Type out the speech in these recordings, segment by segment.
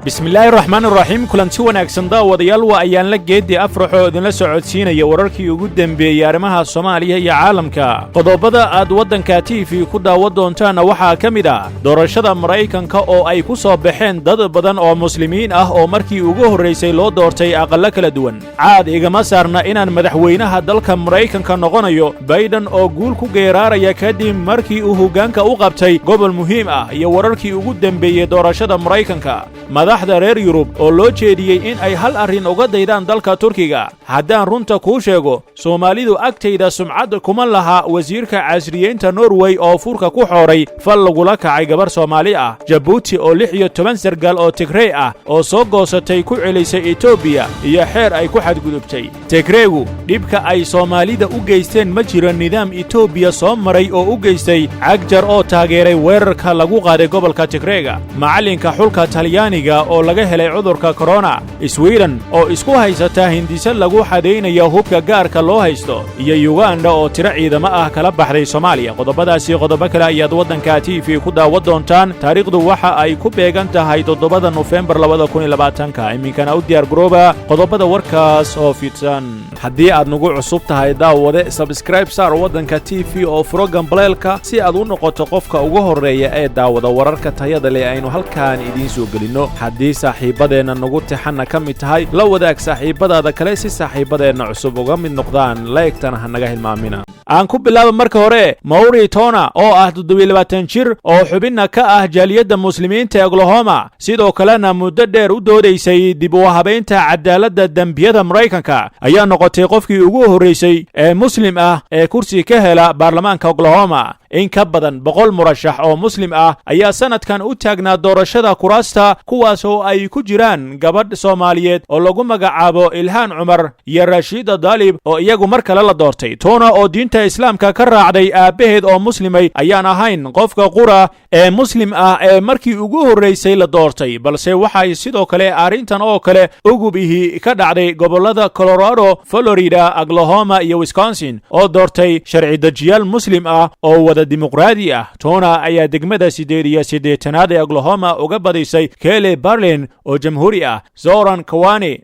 bismillaahi raxmaani raxiim kulanti wanaagsan daawadayaal waa ayaan la geedii afraxoo idinla socodsiinaya wararkii ugu dembeeyey arrimaha Soomaaliya iyo caalamka qodobada aad waddanka TV ku daawan doontaana waxaa ka mid ah doorashada Mareykanka oo ay ku soo baxeen dad badan oo muslimiin ah oo markii ugu horeysay loo doortay aqallo kala duwan caad igama saarna inaan madaxweynaha dalka Mareykanka noqonayo Biden oo guul ku geeraaraya kadib markii uu hoggaanka u qabtay gobol muhiim ah iyo wararkii ugu dembeeyey doorashada Mareykanka madaxda reer Yurub oo loo jeediyey in ay hal arrin uga daydaan dalka Turkiga haddaan runta kuu sheego Soomaalidu agtayda sumcad kuma laha wasiirka casriyeynta Norway oo furka ku xooray fal lagula kacay gabar Soomaali ah Djibouti oo 16 sargaal oo Tigray ah oo soo goosatay ku celisay Ethiopia iyo xeer ay ku xadgudubtay Tigraygu dhibka ay Soomaalida u geysteen ma jiro nidaam Ethiopia soo maray oo u geystay cagjar oo taageeray weerarka lagu qaaday gobolka Tigrayga macalinka xulka Talyaaniga oo laga helay cudurka corona Sweden oo isku haysata hindisa lagu xadeynayo hubka gaarka loo haysto iyo Uganda oo tiro ciidamo ah kala baxday Soomaaliya qodobadaasi qodobo kale ayaad waddanka TV ku daawan doontaan taariikhdu waxa ay ku beegan tahay 7 November 2020 iminkana u diyaar garooba qodobada warkaas oo fidsan haddii aad nagu cusub tahay daawade subscribe saar waddanka TV oo program baleelka si aad u noqoto qofka ugu horeeya ee daawada wararka tayada leh aynu halkaan idiin soo gelino haddii saaxiibadeena nagu tixana ka mid tahay la wadaag saaxiibadaada kale si saaxiibadeena cusub uga mid noqdaan laegtana ha naga hilmaamina aan ku bilaabo marka hore Mauri Tona oo ah 27 jir oo xubinna ka ah jaaliyadda muslimiinta ee Oklahoma sidoo kalena muddo dheer u doodaysay dib u habeynta cadaaladda dambiyada Mareykanka ayaa noqotay qofkii ugu horeysay ee muslim ah ee kursi ka hela baarlamaanka Oklahoma in ka badan 100 murashax oo muslim ah ayaa sanadkan u taagnaa doorashada kuraasta kuwaas oo ay ku jiraan gabadh Soomaaliyeed oo lagu magacaabo Ilhaan Cumar iyo Rashida Dalib oo iyagu mar kale la doortay Tona oo diinta islaamka ka raacday aabaheed oo muslimay ayaan ahayn qofka qura ee muslim ah ee markii ugu horeysay la doortay balse waxay sidoo kale arrintan oo kale ugu bihi ka dhacday gobolada Colorado, Florida, Oklahoma iyo Wisconsin oo doortay sharci dejiyaal muslim ah oo wada dimuqraadi ah Tona ayaa degmada 88aad ee Oklahoma uga badisay Kelly Barlin oo jamhuuri ah Zoran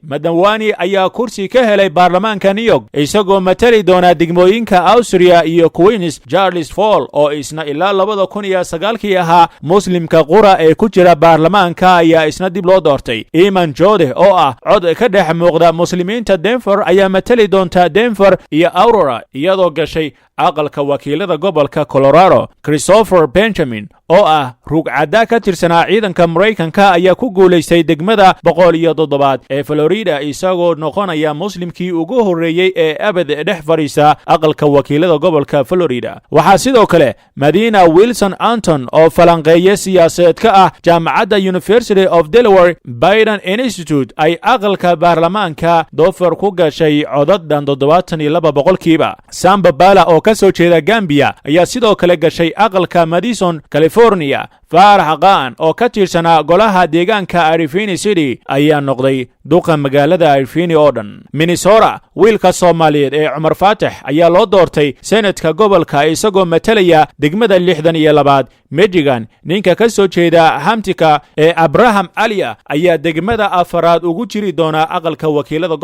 Madawani ayaa kursi ka helay baarlamaanka New York isagoo matali doona degmooyinka Austria iyo Queens Charles Fall oo isna ilaa 2009 ahaa muslimka qura ee ku jira baarlamaanka ayaa isna dib loo doortay Iman Jode oo ah cod ka dhex muuqda muslimiinta Denver ayaa matali doonta Denver iyo Aurora iyadoo gashay aqalka wakiilada gobolka Colorado Christopher Benjamin oo ah rugcada ka tirsanaa ciidanka Mareykanka ayaa ku guuleystay degmada 107 ee Florida isagoo noqonaya muslimkii ugu horeeyay ee abad dhex fariisa aqalka wakiilada gobolka Florida waxaa sidoo kale Madina Wilson Anton oo falanqeeye siyaasadeed ka ah jaamacadda University of Delaware Biden Institute ay aqalka baarlamaanka Dover ku gashay codadan 72% Samba Bala oo ka soo jeeda Gambia ayaa sidoo kale gashay aqalka Madison California Farah Qaan oo ka tirsanaa golaha deegaanka Arifini City ayaa noqday duqa magaalada Arifini oo dhan Minnesota wiilka Soomaaliyeed ee Cumar Faatax ayaa loo doortay senatka gobolka isagoo matalaya degmada 62 Michigan ninka ka soo jeeda Hamtika ee Abraham Alia ayaa degmada afaraad ugu jiri doona aqalka wakiilada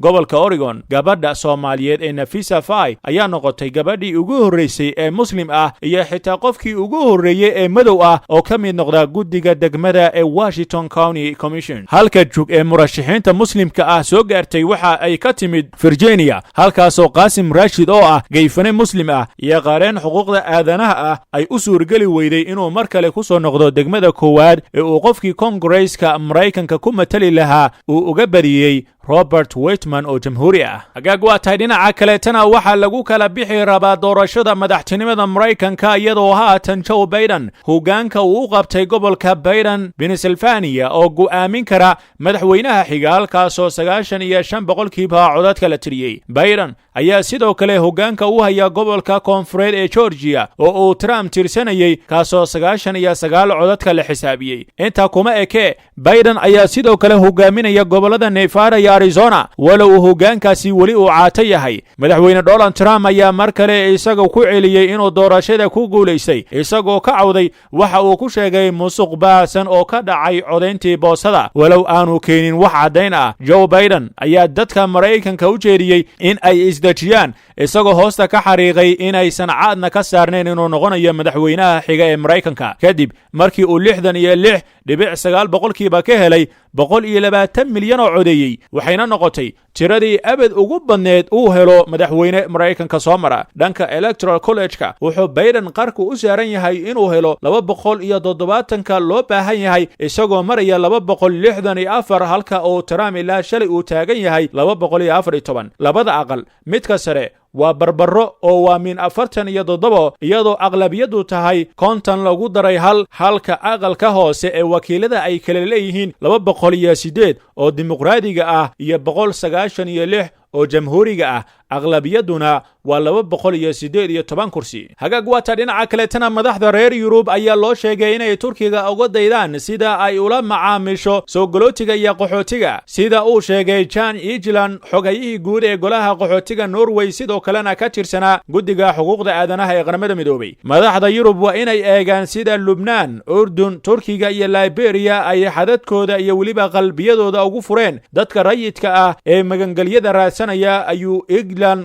gobolka Oregon gabadha Soomaaliyeed ee Nafisa Fay ayaa noqotay gabadhii ugu horeysay ee muslim ah iyo xitaa qofkii ugu horeeyay ee madow ah oo ka mid noqda guddiga degmada ee Washington County Commission halka jug ee murashaxiinta muslimka ah soo gaartay waxa ay ka timid Virginia halkaasoo Qasim Rashid oo ah gayfane muslim ah iyo qareen xuquuqda aadanaha ah ay u suurgali weyday inuu mar kale ku soo noqdo degmada koowaad ee uu qofkii Congress-ka Mareykanka ku matali lahaa uu uga badiyay Robert Whitman oo jamhuuri ah agaag waa tahay dhinaca kale tana waxa lagu kala bixi rabaa doorashada madaxtinimada Mareykanka iyadoo haatan Joe Biden hoggaanka uu qabtay gobolka Biden Pennsylvania oo go'aamin kara madaxweynaha xiga halkaasoo 95% codadka la tiriyay Biden ayaa sidoo kale hoggaanka u haya gobolka koonfureed ee Georgia oo uu Trump tirsanayay kaasoo 99 codadka la xisaabiyay inta kuma eke Biden ayaa sidoo kale hogaaminaya gobolada Nevada iyo arizona walow hoggaankaasi weli uu caato yahay. madaxweyne donald trump ayaa mar kale isaga ku celiyey inuu doorashada ku guulaystay isagoo ka cawday waxa uu ku sheegay musuq baahsan oo ka dhacay codayntii boosada walow aanu keenin wax caddayn ah. joe biden ayaa dadka maraykanka u jeediyey in ay isdejiyaan isagoo hoosta ka xariiqay inaysan caadna ka saarnayn inuu noqonayo madaxweynaha xiga ee maraykanka kadib markii uu 66.9 boqolkiiba ka helay 120 milyan oo codeeyey, waxayna noqotay tiradii abad ugu badneed uu helo madaxweyne maraykanka soo mara. dhanka electoral college-ka wuxuu biden qarku u saaran yahay inuu helo 270 loo baahan yahay isagoo maraya 264 halka uu Trump ilaa shalay uu taagan yahay 214. labada aqal midka sare waa barbaro oo waa min 47 iyadoo aqlabiyadu tahay 50 lagu daray halka aqalka hoose ee wakiilada ay kala leeyihiin 208 oo dimuqraadiga ah iyo 196 oo jamhuuriga ah. aqlabiyaduna waa 218 kursi. hagaag waata dhinaca kaleetana madaxda reer yurub ayaa loo sheegay inay turkiga uga daydaan sida ay ula macaamisho soo galootiga iyo qaxootiga sida uu sheegay Jan Egeland xogayihii guud ee golaha qaxootiga Norway sidoo kalena ka tirsanaa guddiga xuquuqda aadanaha ee qaramada midoobay. madaxda yurub waa inay eegaan sida Lubnaan, Urdun, Turkiga iyo Liberia ay xadadkooda iyo weliba qalbiyadooda ugu fureen dadka rayidka ah ee magangelyada raadsanaya ayuu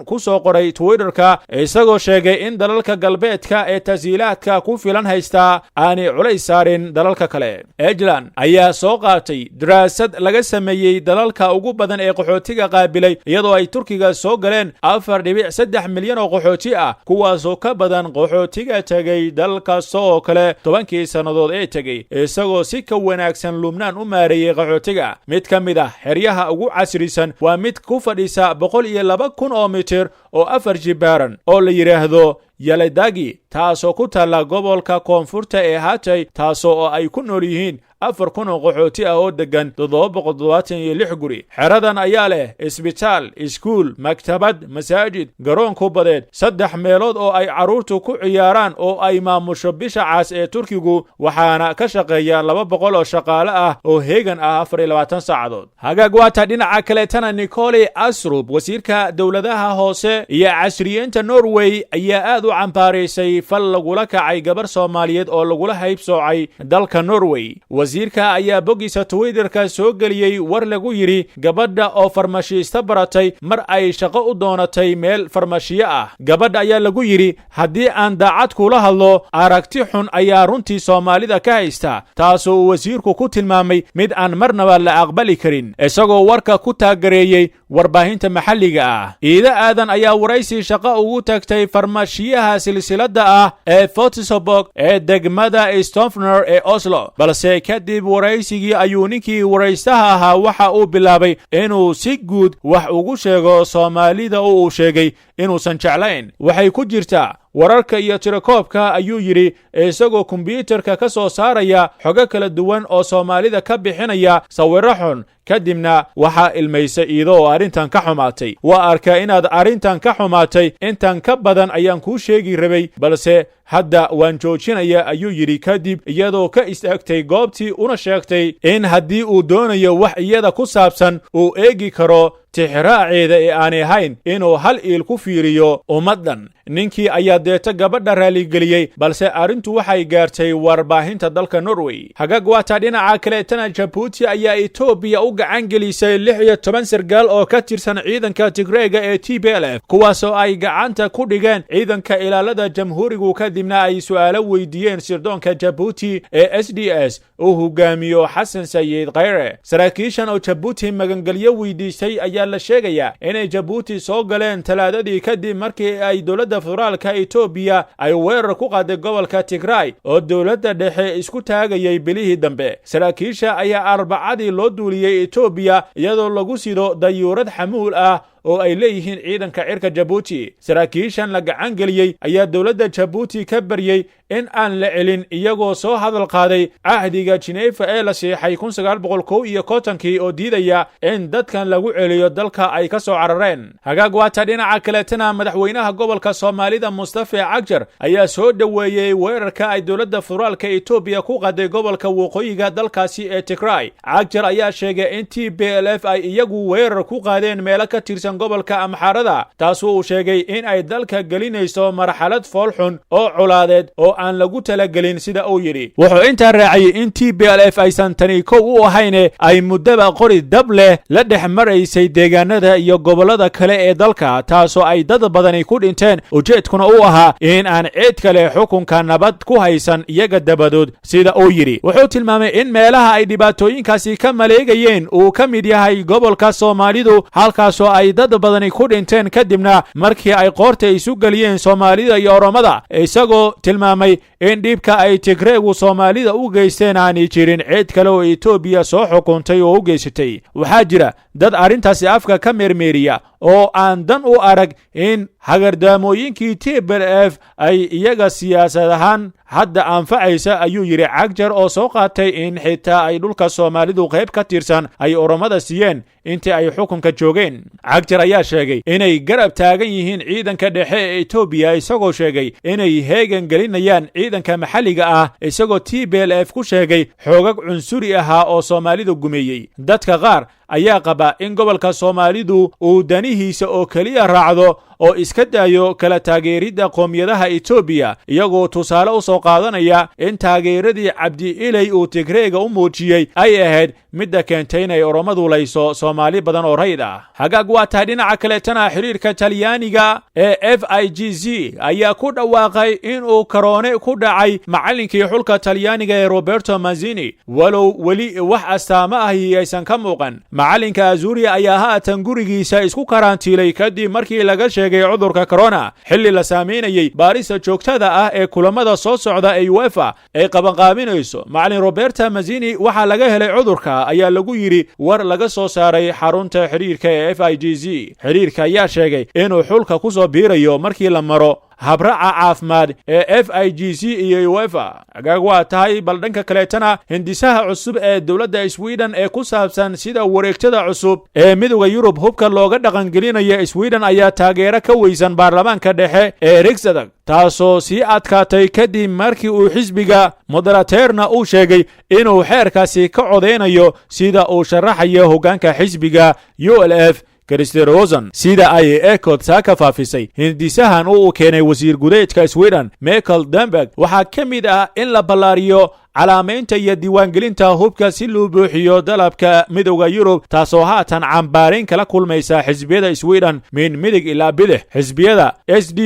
ku soo qoray Twitterka isagoo sheegay in dalalka galbeedka ee tasiilaadka ku filan haystaa aanay culays saarin dalalka kale. Egeland ayaa soo qaatay daraasad laga sameeyey dalalka ugu badan ee qaxootiga qaabilay iyadoo ay Turkiga soo galeen 4.3 milyan oo qaxooti ah kuwaasoo ka badan qaxootiga tagay dalkaas oo kale 10 sanadood ee tagay isagoo si ka wanaagsan Lubnaan u maareeyay qaxootiga. mid ka mid ah xeryaha ugu casrisan waa mid ku fadhisa 102,000 mitir oo 4 jibaaran oo la yiraahdo Yaledagi taasoo ku taala gobolka koonfurta ee Hatay taasoo ay ku nool yihiin 4,000 oo qaxooti ah oo degan 776 guri. xeradan ayaa leh isbitaal, iskuul, maktabad, masaajid, garoon kubadeed, 3 meelood oo ay caruurtu ku ciyaaraan oo ay maamusho bisha cas ee Turkigu waxaana ka shaqeeya 200 oo shaqaale ah oo heegan ah 24 saacadood. hagaag waata dhinaca kaleetana Nicole Astrup wasiirka dowladaha hoose iyo casriyeynta Norway ayaa aad u cambaaraysay fal lagula kacay gabar Soomaaliyeed oo lagula haybsoocay dalka Norway. wasiirka ayaa bogiisa Twitterka soo geliyay war lagu yiri gabadha oo farmashiista baratay mar ay shaqo u doonatay meel farmashiye ah. gabadha ayaa lagu yiri haddii aan daacad kula hadlo aragti xun ayaa runtii Soomaalida ka haysta taasoo wasiirku ku tilmaamay mid aan marnaba la aqbali karin isagoo warka ku taageereeyay warbaahinta maxalliga ah. Iida Aadan ayaa waraysi shaqo ugu tagtay farmashiyaha silsilada ah ee Fotosobog ee degmada Stavanger ee Oslo balse kadib waraysigii ayuu ninkii waraystaha ahaa waxa uu bilaabay inuu si guud wax ugu sheego Soomaalida oo uu sheegay inuusan jeclayn. waxay ku jirtaa wararka iyo tirakoobka ayuu yiri isagoo kombiyuutarka ka soo saaraya xogo kala duwan oo Soomaalida ka bixinaya sawirro xun kadibna waxa ilmaysa iyadoo arintan ka xumaatay. waa arka inaad arintan ka xumaatay intan ka badan ayaan ku sheegi rabay balse hadda waan joojinaya ayuu yiri kadib iyadoo ka istaagtay goobtii una sheegtay in haddii uu doonayo wax iyada ku saabsan uu eegi karo tixraaceeda ee aan ahayn inuu hal iil ku fiiriyo ummadan. ninkii ayaa deeta gabadha raaligeliyey balse arintu waxay gaartay warbaahinta dalka Norway. hagaag waata dhinaca kaleetana Djibouti ayaa Ethiopia u gacan gelisay 16 sargaal oo ka tirsan ciidanka Tigreega ee TPLF kuwaasoo ay gacanta ku dhigeen ciidanka ilaalada jamhuurigu kadibna ay su'aalo weydiiyeen sirdoonka Djibouti ee SDS uu hogaamiyo Xasan Sayid Khayre. saraakiishan oo Djibouti magangelyo weydiisay ayaa la sheegayaa inay Djibouti soo galeen talaadadii kadib markii ay dowladda federaalka Ethiopia ay weerar ku qaaday gobolka Tigray oo dowladda dhexe isku taagayay bilihii dambe. saraakiisha ayaa arbacadii loo duuliyay Ethiopia iyadoo lagu sido dayuurad xamuul ah oo ay leeyihiin ciidanka cirka Djibouti. saraakiishan la gacan geliyey ayaa dowladda Djibouti ka baryay in aan la celin iyagoo soo hadal qaaday cahdiga Geneva ee la siixay 1951 oo diidaya in dadkan lagu celiyo dalka ay ka soo carareen. hagaag waata dhinaca kaleetana madaxweynaha gobolka Soomaalida Mustafa Cagjar ayaa soo dhaweeyay weerarka ay dowladda federaalka Itoobiya ku qaday gobolka waqooyiga dalkaasi ee Tigray. Cagjar ayaa sheegay in TPLF ay iyagu weerar ku qaadeen meelo ka tirsan gobolka Amxaarada, taasoo uu sheegay in ay dalka gelinayso marxalad foolxun oo colaadeed oo aan lagu talagelin sida uu yiri. wuxuu intaa raaciyay in TPLF aysan tani kow u ahayn ay muddaba qori dab leh la dhex maraysay deegaanada iyo gobolada kale ee dalka, taasoo ay dad badani ku dhinteen, ujeedkuna uu ahaa in aan cid kale xukunka nabad ku haysan iyaga dabadood sida uu yiri. wuxuu tilmaamay in meelaha ay dhibaatooyinkaasi ka maleegayeen uu ka mid yahay gobolka Soomaalidu, halkaasoo ay dad badani ku dhinteen kadibna markii ay qoorta isu galiyeen Soomaalida iyo Oromada, isagoo tilmaamay in dhibka ay Tigreegu Soomaalida u geysteen aanay jirin cid kale oo Itoobiya soo xukuntay oo u geysatay. waxaa jira dad arrintaasi afka ka meermeeriya oo aan dan u arag in hagardaamooyinkii TPLF ay iyaga siyaasad ahaan hadda anfacaysa, ayuu yiri Cagjar oo soo qaatay in xitaa ay dhulka Soomaalidu qayb ka tirsan ay Oromada siiyeen intii ay xukunka joogeen. Cagjar ayaa sheegay inay garab taagan yihiin ciidanka dhexe ee Itoobiya, isagoo sheegay inay heegan gelinayaan ciidanka maxalliga ah, isagoo TPLF ku sheegay xoogag cunsuri ahaa oo Soomaalidu gumeeyey. dadka qaar ayaa qaba in gobolka Soomaalidu uu danihiisa oo kaliya raacdo oo iska daayo kala taageeridda qoomiyadaha Itoobiya, iyagoo tusaale u soo qaadanaya in taageeradii Cabdi Ilay uu Tigreega u muujiyey ay ahayd midda keentay inay Oromadu layso Soomaali badan oo rayd ah. hagaag waa tahay dhinaca kaleetana xiriirka Talyaaniga ee FIGC ayaa ku dhawaaqay inuu karoone ku dhacay macallinkii xulka Talyaaniga ee Roberto Mancini, walow weli wax astaamo ahi aysan ka muuqan. macalinka Azzurri ayaa haatan gurigiisa isku karantiilay kadib markii laga sheegay cudurka corona, xilli la saameynayay baarista joogtada ah ee kulamada soo socda ee UEFA ay qabanqaabinayso. macallin Roberto Mancini waxaa laga helay cudurka ayaa lagu yiri war laga soo saaray xarunta xiriirka ee FIGC. xiriirka ayaa sheegay inuu xulka ku soo biirayo markii la maro habraca caafimaad ee FIGC iyo UEFA. hagaag waa tahay bal dhanka kaleetana hindisaha cusub ee dowladda Sweden ee ku saabsan sida wareegtada cusub ee midowga Yurub hubka looga dhaqangelinayo Sweden ayaa taageero ka weysan baarlamaanka dhexe ee Riksdag, taasoo sii adkaatay kadib markii uu xisbiga Moderaterna uu sheegay inuu xeerkaasi ka codeynayo sida uu sharaxayo hoggaanka xisbiga ULF Christer Rosen. sida ay Ekot ka faafisay hindisahan uu keenay wasiir gudeedka Sweden Mikael Damberg waxaa ka mid ah in la ballaariyo calaamaynta iyo diiwaangelinta hubka si loo buuxiyo dalabka midowga Yurub, taasoo haatan cambaarin kala kulmaysa xisbiyada Sweden min midig ilaa bidix. xisbiyada SD,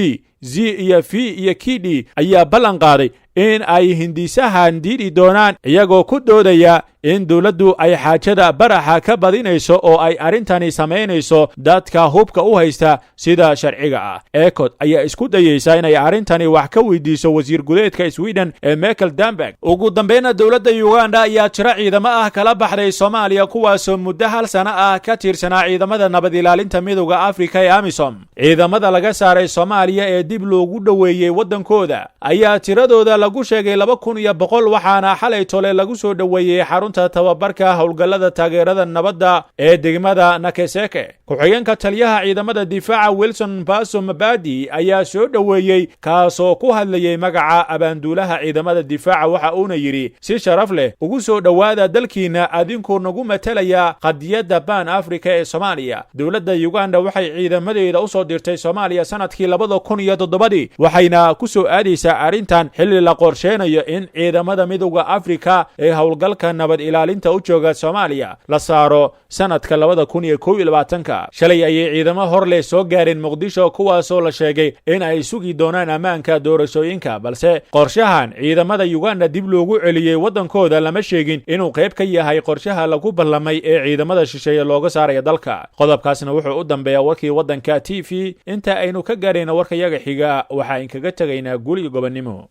Z iyo V iyo KD ayaa ballan qaaday in ay hindisahan diidi doonaan, iyagoo ku doodaya in dowladdu ay xaajada baraxa ka badinayso oo ay arrintani samaynayso dadka hubka u haysta sida sharciga ah. Ekot ayaa isku dayeysa inay arrintani wax ka weydiiso wasiir gudeedka Sweden ee Mikael Damberg. ugu dambeynna dowladda Uganda ayaa tiro ciidamo ah kala baxday Soomaaliya, kuwaasoo muddo hal sano ah ka tirsanaa ciidamada nabad ilaalinta midowga Afrika ee AMISOM. ciidamada laga saaray Soomaaliya ee dib loogu dhoweeyey waddankooda ayaa tiradooda lagu sheegay 2100, waxaana xalay tole lagu soo dhoweeyey xarunta tababarka howlgallada taageerada nabadda ee degmada Nakeseke. ku-xigeenka taliyaha ciidamada difaaca Wilson Baso Mabadi ayaa soo dhoweeyey, kaasoo ku hadlayay magaca abaanduulaha ciidamada difaaca. waxa uuna yidhi si sharaf leh ugu soo dhowaada dalkiina adinkoo nagu matalaya qadiyadda Pan Africa ee Soomaaliya. dowladda Uganda waxay ciidamadeeda u soo dirtay Soomaaliya sanadkii 2007, waxayna ku soo aadaysaa arrintan xilli la qorsheynayo in ciidamada midowga Afrika ee howlgalka nabad ilaalinta u jooga Soomaaliya la saaro sanadka 2021. shalay ayay ciidamo hor leh soo gaareen Muqdisho, kuwaasoo la sheegay in ay sugi doonaan ammaanka doorashooyinka, balse qorshahan ciidamada Uganda dib loogu celiyey waddankooda lama sheegin inuu qayb ka yahay qorshaha lagu ballamay ee ciidamada shisheeye looga saaraya dalka. qodobkaasna wuxuu u dambeeyaa warkii waddanka TV. inta aynu ka gaarayna warkayaga xiga waxaa inkaga tegaynaa guri gobonnimo.